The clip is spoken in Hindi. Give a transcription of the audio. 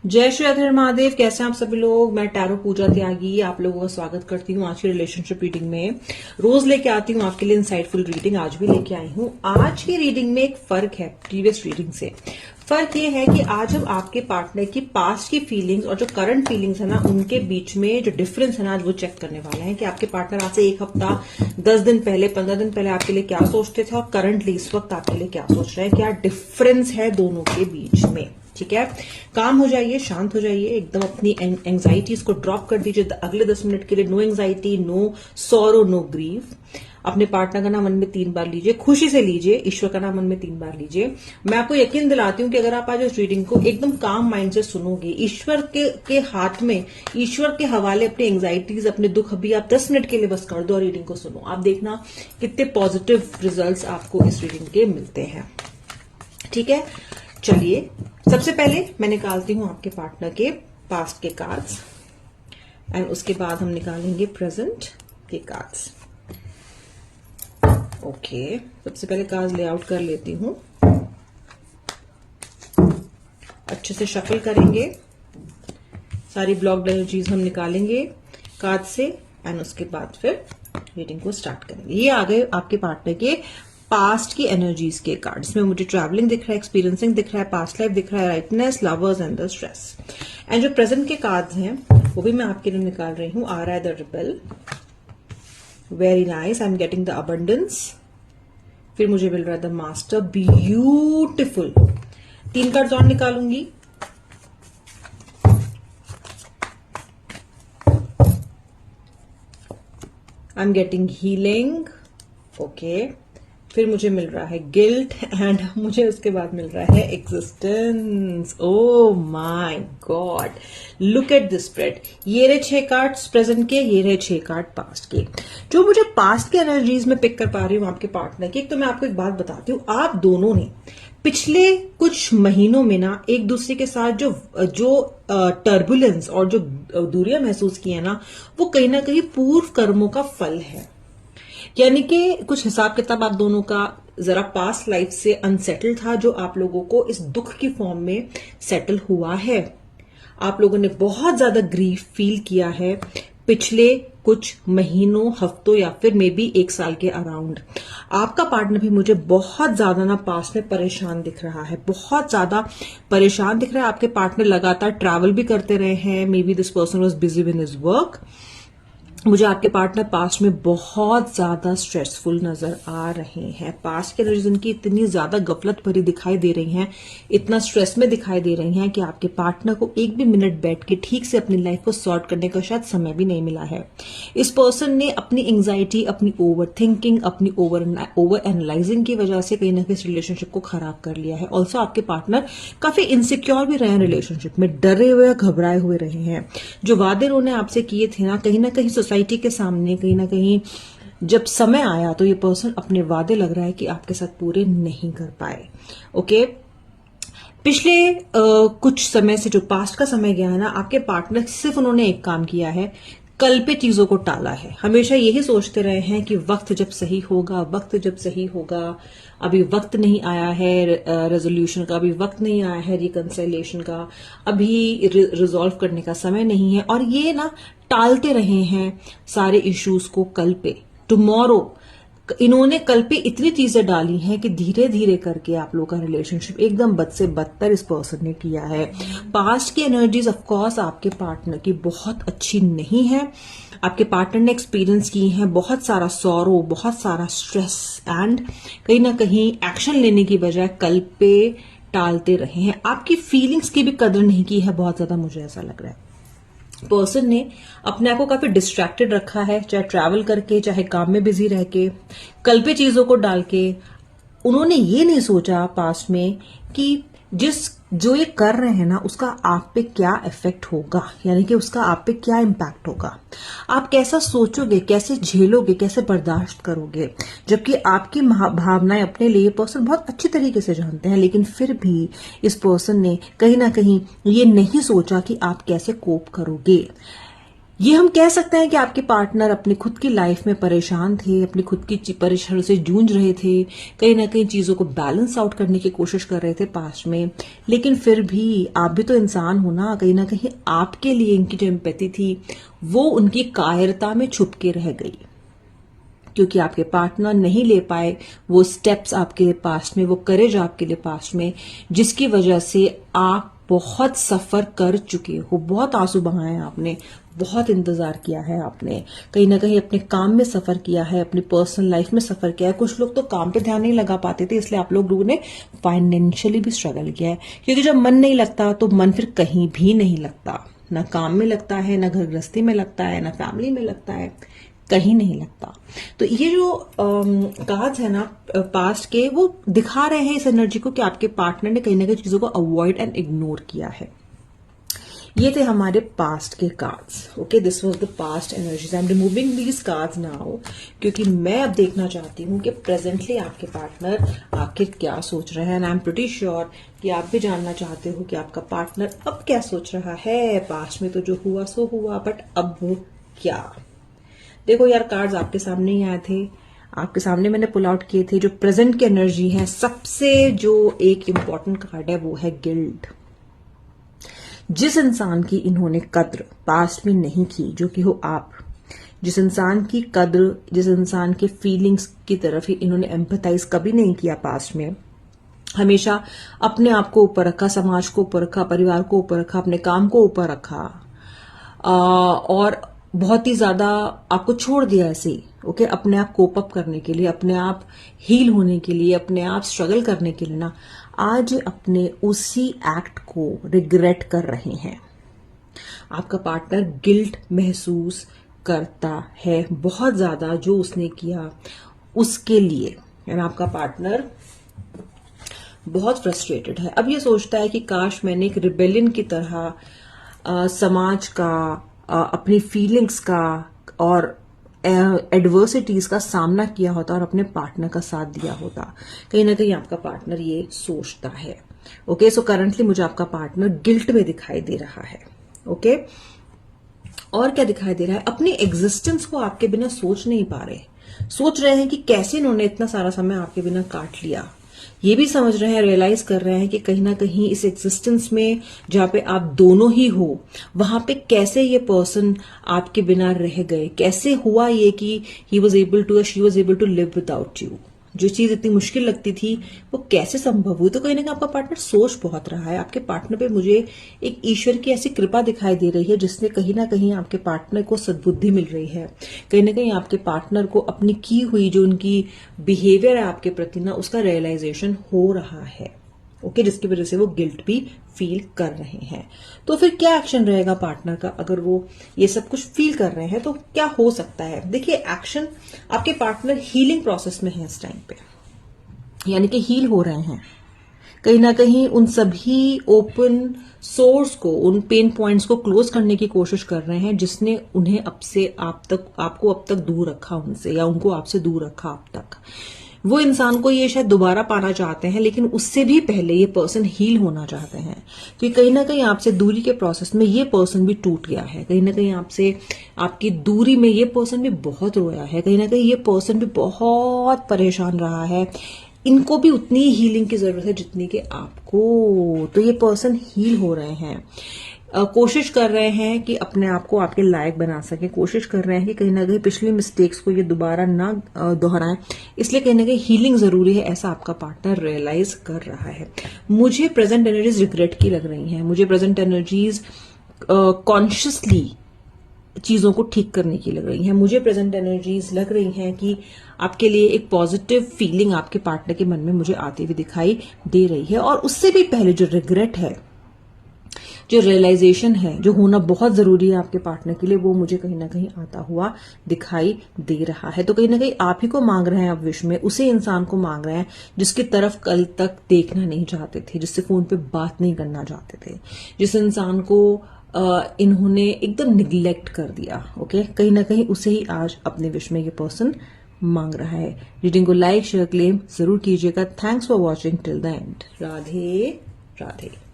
जय श्री राधे महादेव। कैसे हैं आप सभी लोग। मैं टैरो पूजा त्यागी आप लोगों का स्वागत करती हूँ आज की रिलेशनशिप रीडिंग में। रोज लेके आती हूँ आपके लिए इंसाइटफुल रीडिंग। आज भी लेके आई हूँ। आज की रीडिंग में एक फर्क है प्रीवियस रीडिंग से। फर्क ये है कि आज हम आपके पार्टनर की पास्ट की फीलिंग्स और जो करंट फीलिंग्स है ना, उनके बीच में जो डिफरेंस है ना, आज वो चेक करने वाले हैं कि आपके पार्टनर आज से 1 हफ्ता, 10 दिन पहले, 15 दिन पहले आपके लिए क्या सोचते थे और करंटली इस वक्त आपके लिए क्या सोच रहे हैं। क्या डिफरेंस है दोनों के बीच में। ठीक है, काम हो जाइए, शांत हो जाइए, एकदम अपनी एंजाइटीज को ड्रॉप कर दीजिए अगले 10 मिनट के लिए। No anxiety, no sorrow, no grieve. अपने पार्टनर का नाम मन में 3 बार लीजिए, खुशी से लीजिए। ईश्वर का नाम मन में 3 बार लीजिए। मैं आपको यकीन दिलाती हूं कि अगर आप आज इस रीडिंग को एकदम काम माइंड से सुनोगे, ईश्वर के हाथ में, ईश्वर के हवाले अपनी एंजाइटीज, अपने दुख अभी आप 10 मिनट के लिए बस कर दो और रीडिंग को सुनो। आप देखना कितने पॉजिटिव रिजल्ट्स आपको इस रीडिंग के मिलते हैं। ठीक है, चलिए सबसे पहले मैं निकालती हूं आपके पार्टनर के पास्ट के कार्ड्स एंड उसके बाद हम निकालेंगे प्रेजेंट के कार्ड्स। ओके, सबसे पहले कार्ड्स लेआउट कर लेती हूं, अच्छे से शफल करेंगे, सारी ब्लॉक्ड एनर्जीज हम निकालेंगे कार्ड से एंड उसके बाद फिर रीडिंग को स्टार्ट करेंगे। ये आ गए आपके पार्टनर के पास्ट की एनर्जीज के कार्ड्स में। मुझे ट्रैवलिंग दिख रहा है, एक्सपीरियंसिंग दिख रहा है, पास्ट लाइफ दिख रहा है, rightness, lovers and the stress. And जो प्रेजेंट के कार्ड्स हैं वो भी मैं आपके लिए निकाल रही हूं। आ रहा है the rebel, very nice, I am getting the abundance. फिर मुझे मिल रहा है द मास्टर, ब्यूटिफुल। 3 कार्ड्स और निकालूंगी। I am getting healing. Okay, फिर मुझे मिल रहा है गिल्ट एंड मुझे उसके बाद मिल रहा है existence. Oh my God, look at this spread. ये रहे 6 कार्ड्स प्रेजेंट के, ये रहे 6 कार्ड पास्ट के। जो मुझे पास्ट के एनर्जीज में पिक कर पा रही हूं आपके पार्टनर की। तो मैं आपको एक बात बताती हूँ, आप दोनों ने पिछले कुछ महीनों में ना एक दूसरे के साथ जो टर्बुलेंस और जो दूरियां महसूस की है ना, वो कहीं ना कहीं पूर्व कर्मों का फल है। यानी कि कुछ हिसाब किताब आप दोनों का जरा पास्ट लाइफ से अनसेटल था, जो आप लोगों को इस दुख की फॉर्म में सेटल हुआ है। आप लोगों ने बहुत ज्यादा ग्रीफ फील किया है पिछले कुछ महीनों, हफ्तों या फिर मे बी 1 साल के अराउंड। आपका पार्टनर भी मुझे बहुत ज्यादा ना पास्ट में परेशान दिख रहा है, बहुत ज्यादा परेशान दिख रहा है। आपके पार्टनर लगातार ट्रैवल भी करते रहे हैं। May be this person was busy with his work. मुझे आपके पार्टनर पास्ट में बहुत ज्यादा स्ट्रेसफुल नजर आ रहे हैं। पास्ट के एनर्जीज उनकी इतनी ज्यादा गफलत भरी दिखाई दे रही हैं, इतना स्ट्रेस में दिखाई दे रही हैं कि आपके पार्टनर को एक भी मिनट बैठ के ठीक से अपनी लाइफ को सॉर्ट करने का शायद समय भी नहीं मिला है। इस पर्सन ने अपनी एंग्जाइटी, अपनी ओवर थिंकिंग, अपनी ओवर एनालाइजिंग की वजह से कहीं ना कहीं इस रिलेशनशिप को खराब कर लिया है। ऑल्सो आपके पार्टनर काफी इनसिक्योर भी रहे हैं रिलेशनशिप में, डरे हुए, घबराए हुए रहे हैं। जो वादे उन्होंने आपसे किए थे ना, कहीं ना कहीं सोसाइटी के सामने, कहीं ना कहीं जब समय आया तो ये पर्सन अपने वादे लग रहा है कि आपके साथ पूरे नहीं कर पाए। ओके, पिछले कुछ समय से जो पास्ट का समय गया है ना, आपके पार्टनर सिर्फ उन्होंने एक काम किया है, कल पे चीजों को टाला है। हमेशा यही सोचते रहे हैं कि वक्त जब सही होगा, वक्त जब सही होगा। अभी वक्त नहीं आया है रेजोल्यूशन का, अभी वक्त नहीं आया है रिकंसिलिएशन का, अभी रिजॉल्व करने का समय नहीं है। और ये ना टालते रहे हैं सारे इश्यूज को कल पे, टुमारो। इन्होंने कल पे इतनी चीजें डाली हैं कि धीरे धीरे करके आप लोग का रिलेशनशिप एकदम बद से बदतर इस पर्सन ने किया है। पास्ट की एनर्जीज ऑफ कोर्स आपके पार्टनर की बहुत अच्छी नहीं है। आपके पार्टनर ने एक्सपीरियंस की है बहुत सारा सॉरो, बहुत सारा स्ट्रेस एंड कहीं ना कहीं एक्शन लेने की बजाय कल पे टालते रहे हैं। आपकी फीलिंग्स की भी कदर नहीं की है बहुत ज्यादा, मुझे ऐसा लग रहा है। पर्सन ने अपने आप को काफी डिस्ट्रैक्टेड रखा है, चाहे ट्रैवल करके, चाहे काम में बिजी रह के, कल पे चीजों को डाल के। उन्होंने ये नहीं सोचा पास्ट में कि जो ये कर रहे हैं ना, उसका आप पे क्या इफेक्ट होगा, यानी कि उसका आप पे क्या इम्पैक्ट होगा। आप कैसा सोचोगे, कैसे झेलोगे, कैसे बर्दाश्त करोगे। जबकि आपकी भावनाएं अपने लिए पर्सन बहुत अच्छी तरीके से जानते हैं, लेकिन फिर भी इस पर्सन ने कहीं ना कहीं ये नहीं सोचा कि आप कैसे कोप करोगे। ये हम कह सकते हैं कि आपके पार्टनर अपनी खुद की लाइफ में परेशान थे, अपनी खुद की परेशानियों से जूझ रहे थे, कहीं ना कहीं चीजों को बैलेंस आउट करने की कोशिश कर रहे थे पास्ट में। लेकिन फिर भी आप भी तो इंसान हो ना कहीं आपके लिए इनकी जो एम्पैथी थी वो उनकी कायरता में छुप के रह गई, क्योंकि आपके पार्टनर नहीं ले पाए वो स्टेप्स आपके लिए पास्ट में, वो करेज आपके लिए पास्ट में, जिसकी वजह से आप बहुत सफर कर चुके हो, बहुत आंसू बहाए हैं आपने, बहुत इंतजार किया है आपने, कहीं ना कहीं अपने काम में सफर किया है, अपनी पर्सनल लाइफ में सफर किया है। कुछ लोग तो काम पे ध्यान नहीं लगा पाते थे, इसलिए आप लोगों ने फाइनेंशियली भी स्ट्रगल किया है, क्योंकि जब मन नहीं लगता तो मन फिर कहीं भी नहीं लगता, ना काम में लगता है, ना घर गृहस्थी में लगता है, ना फैमिली में लगता है, कहीं नहीं लगता। तो ये जो कार्ड्स है ना पास्ट के, वो दिखा रहे हैं इस एनर्जी को कि आपके पार्टनर ने कहीं ना कहीं चीजों को अवॉइड एंड इग्नोर किया है। ये थे हमारे पास्ट के cards. Okay, this was the past energies. I am removing these cards now, क्योंकि मैं अब देखना चाहती हूँ कि प्रेजेंटली आपके पार्टनर आखिर क्या सोच रहे हैं। And I am pretty sure कि आप भी जानना चाहते हो कि आपका पार्टनर अब क्या सोच रहा है। पास्ट में तो जो हुआ सो हुआ, बट अब वो क्या। देखो यार, कार्ड्स आपके सामने ही आए थे, आपके सामने मैंने पुल आउट किए थे। जो प्रेजेंट की एनर्जी है, सबसे जो एक इंपॉर्टेंट कार्ड है वो है गिल्ट। जिस इंसान की इन्होंने कद्र पास्ट में नहीं की, जो कि हो आप, जिस इंसान की कद्र, जिस इंसान के फीलिंग्स की तरफ ही इन्होंने एम्पैथाइज कभी नहीं किया पास्ट में, हमेशा अपने आप को ऊपर रखा, समाज को ऊपर रखा, परिवार को ऊपर रखा, अपने काम को ऊपर रखा, और बहुत ही ज्यादा आपको छोड़ दिया ऐसे ही। ओके, अपने आप कोप अप करने के लिए, अपने आप हील होने के लिए, अपने आप स्ट्रगल करने के लिए ना, आज अपने उसी एक्ट को रिग्रेट कर रहे हैं। आपका पार्टनर गिल्ट महसूस करता है बहुत ज्यादा, जो उसने किया उसके लिए। यानी आपका पार्टनर बहुत फ्रस्ट्रेटेड है। अब ये सोचता है कि काश मैंने एक रिबेलियन की तरह समाज का, अपनी फीलिंग्स का और एडवर्सिटीज का सामना किया होता और अपने पार्टनर का साथ दिया होता। कहीं ना कहीं आपका पार्टनर ये सोचता है। ओके, सो करंटली मुझे आपका पार्टनर गिल्ट में दिखाई दे रहा है। ओके, और क्या दिखाई दे रहा है, अपनी एग्जिस्टेंस को आपके बिना सोच नहीं पा रहे, सोच रहे हैं कि कैसे इन्होंने इतना सारा समय आपके बिना काट लिया। ये भी समझ रहे हैं, रियलाइज कर रहे हैं कि कहीं ना कहीं इस एग्जिस्टेंस में जहां पे आप दोनों ही हो, वहां पे कैसे ये पर्सन आपके बिना रह गए, कैसे हुआ ये कि he was able to, she was able to live without you. जो चीज इतनी मुश्किल लगती थी वो कैसे संभव हुई। तो कहीं ना कहीं आपका पार्टनर सोच बहुत रहा है। आपके पार्टनर पे मुझे एक ईश्वर की ऐसी कृपा दिखाई दे रही है, जिसने कहीं ना कहीं आपके पार्टनर को सद्बुद्धि मिल रही है। कहीं ना कहीं आपके पार्टनर को अपनी की हुई जो उनकी बिहेवियर है आपके प्रति ना, उसका रियलाइजेशन हो रहा है। ओके, जिसकी वजह से वो गिल्ट भी फील कर रहे हैं। तो फिर क्या एक्शन रहेगा पार्टनर का, अगर वो ये सब कुछ फील कर रहे हैं तो क्या हो सकता है। देखिए, एक्शन, आपके पार्टनर हीलिंग प्रोसेस में है इस टाइम पे, यानी कि हील हो रहे हैं। कहीं ना कहीं उन सभी ओपन सोर्स को, उन पेन पॉइंट्स को क्लोज करने की कोशिश कर रहे हैं, जिसने उन्हें अब से आपको अब तक दूर रखा उनसे, या उनको आपसे दूर रखा अब तक। वो इंसान को ये शायद दोबारा पाना चाहते हैं, लेकिन उससे भी पहले ये पर्सन हील होना चाहते हैं। तो कहीं ना कहीं आपसे दूरी के प्रोसेस में ये पर्सन भी टूट गया है। कहीं ना कहीं आपसे, आपकी दूरी में ये पर्सन भी बहुत रोया है। कहीं ना कहीं ये पर्सन भी बहुत परेशान रहा है। इनको भी उतनी ही हीलिंग की जरूरत है जितनी कि आपको। तो ये पर्सन हील हो रहे हैं, कोशिश कर रहे हैं कि अपने आप को आपके लायक बना सके, कोशिश कर रहे हैं कि कहीं ना कहीं पिछली मिस्टेक्स को ये दोबारा ना दोहराएं। इसलिए कहीं ना कहीं हीलिंग जरूरी है, ऐसा आपका पार्टनर रियलाइज कर रहा है। मुझे प्रेजेंट एनर्जीज रिग्रेट की लग रही हैं। मुझे प्रेजेंट एनर्जीज कॉन्शियसली चीजों को ठीक करने की लग रही हैं। मुझे प्रेजेंट एनर्जीज लग रही हैं कि आपके लिए एक पॉजिटिव फीलिंग आपके पार्टनर के मन में मुझे आती हुई दिखाई दे रही है। और उससे भी पहले जो रिग्रेट है, जो रियलाइजेशन है, जो होना बहुत जरूरी है आपके पार्टनर के लिए, वो मुझे कहीं ना कहीं आता हुआ दिखाई दे रहा है। तो कहीं ना कहीं आप ही को मांग रहे हैं आप विश में, उसी इंसान को मांग रहे हैं जिसकी तरफ कल तक देखना नहीं चाहते थे, जिससे फोन पे बात नहीं करना चाहते थे, जिस इंसान को इन्होंने एकदम निग्लेक्ट कर दिया। ओके, कहीं ना कहीं उसे ही आज अपने विश में ये पर्सन मांग रहा है। रीडिंग को लाइक, शेयर, क्लेम जरूर कीजिएगा। Thanks for watching till the end. Radhe Radhe.